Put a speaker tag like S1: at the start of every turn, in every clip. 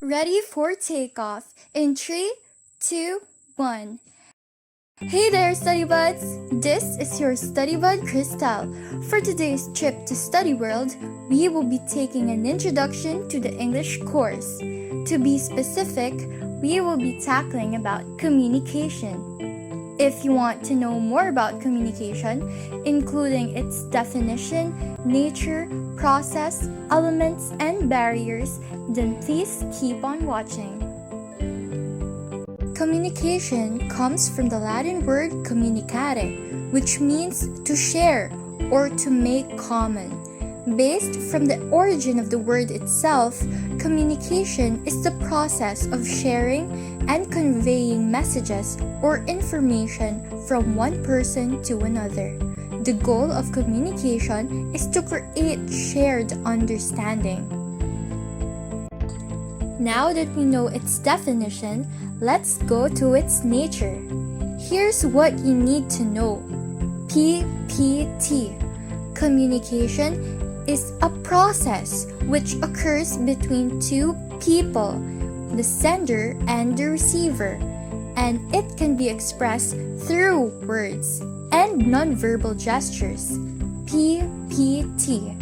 S1: Ready for takeoff in 3, 2, 1. Hey there, study buds! This is your study bud Crystal. For today's trip to Study World, we will be taking an introduction to the English course. To be specific, we will be tackling about communication. If you want to know more about communication, including its definition, nature, process, elements, and barriers, then please keep on watching. Communication comes from the Latin word communicare, which means to share or to make common. Based from the origin of the word itself, communication is the process of sharing and conveying messages or information from one person to another. The goal of communication is to create shared understanding. Now that we know its definition, let's go to its nature. Here's what you need to know. PPT. Communication is a process which occurs between two people, the sender and the receiver, and it can be expressed through words and nonverbal gestures. PPT.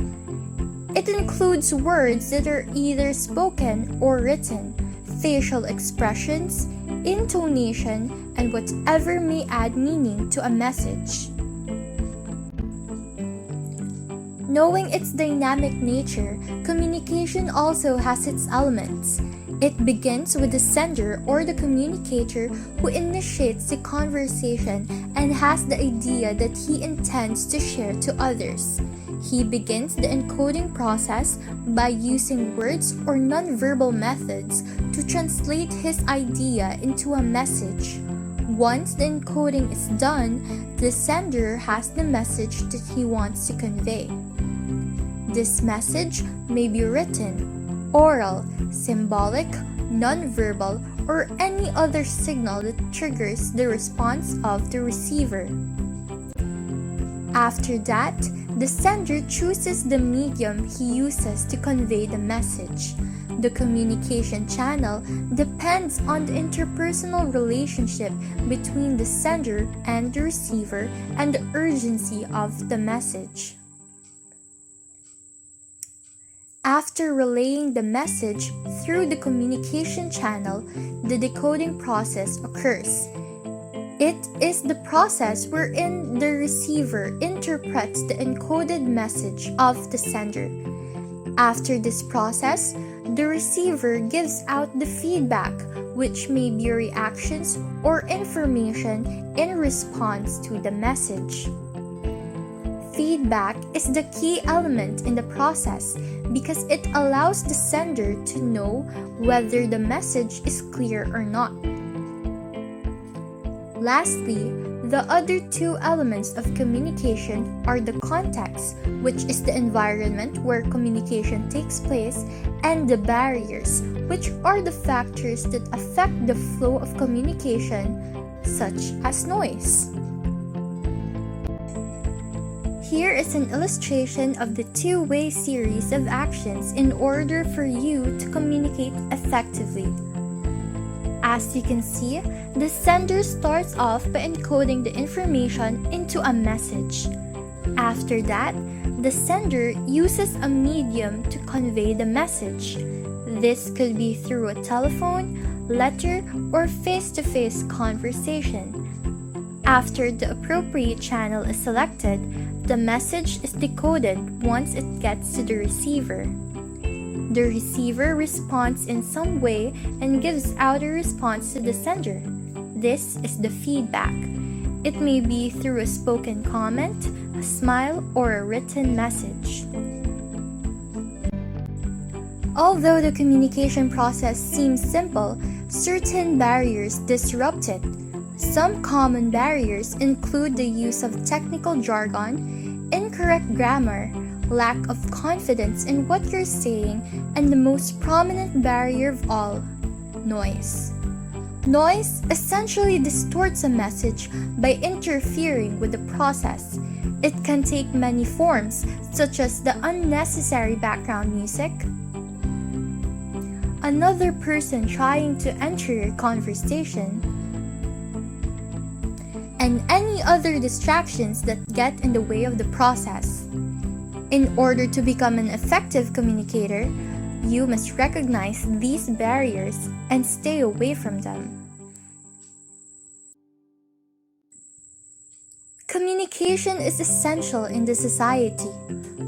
S1: It includes words that are either spoken or written, facial expressions, intonation, and whatever may add meaning to a message. Knowing its dynamic nature, communication also has its elements. It begins with the sender or the communicator who initiates the conversation and has the idea that he intends to share to others. He begins the encoding process by using words or nonverbal methods to translate his idea into a message. Once the encoding is done, the sender has the message that he wants to convey. This message may be written, oral, symbolic, nonverbal, or any other signal that triggers the response of the receiver. After that, the sender chooses the medium he uses to convey the message. The communication channel depends on the interpersonal relationship between the sender and the receiver and the urgency of the message. After relaying the message through the communication channel, the decoding process occurs. It is the process wherein the receiver interprets the encoded message of the sender. After this process, the receiver gives out the feedback, which may be reactions or information in response to the message. Feedback is the key element in the process because it allows the sender to know whether the message is clear or not. Lastly, the other two elements of communication are the context, which is the environment where communication takes place, and the barriers, which are the factors that affect the flow of communication, such as noise. Here is an illustration of the two-way series of actions in order for you to communicate effectively. As you can see, the sender starts off by encoding the information into a message. After that, the sender uses a medium to convey the message. This could be through a telephone, letter, or face-to-face conversation. After the appropriate channel is selected, the message is decoded once it gets to the receiver. The receiver responds in some way and gives out a response to the sender. This is the feedback. It may be through a spoken comment, a smile, or a written message. Although the communication process seems simple, certain barriers disrupt it. Some common barriers include the use of technical jargon, incorrect grammar, lack of confidence in what you're saying, and the most prominent barrier of all, noise. Noise essentially distorts a message by interfering with the process. It can take many forms, such as the unnecessary background music, another person trying to enter your conversation, and any other distractions that get in the way of the process. In order to become an effective communicator, you must recognize these barriers and stay away from them. Communication is essential in the society.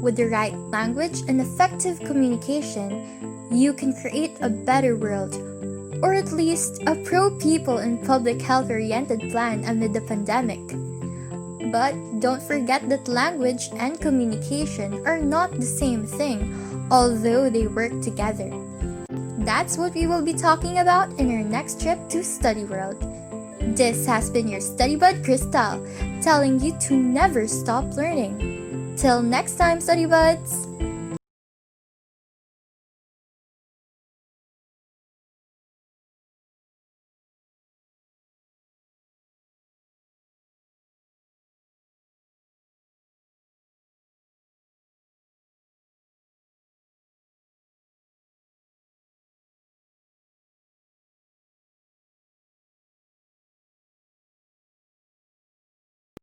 S1: With the right language and effective communication, you can create a better world, or at least a pro-people and public health-oriented plan amid the pandemic. But don't forget that language and communication are not the same thing, although they work together. That's what we will be talking about in our next trip to Study World. This has been your Study Bud Crystal, telling you to never stop learning. Till next time, Study Buds!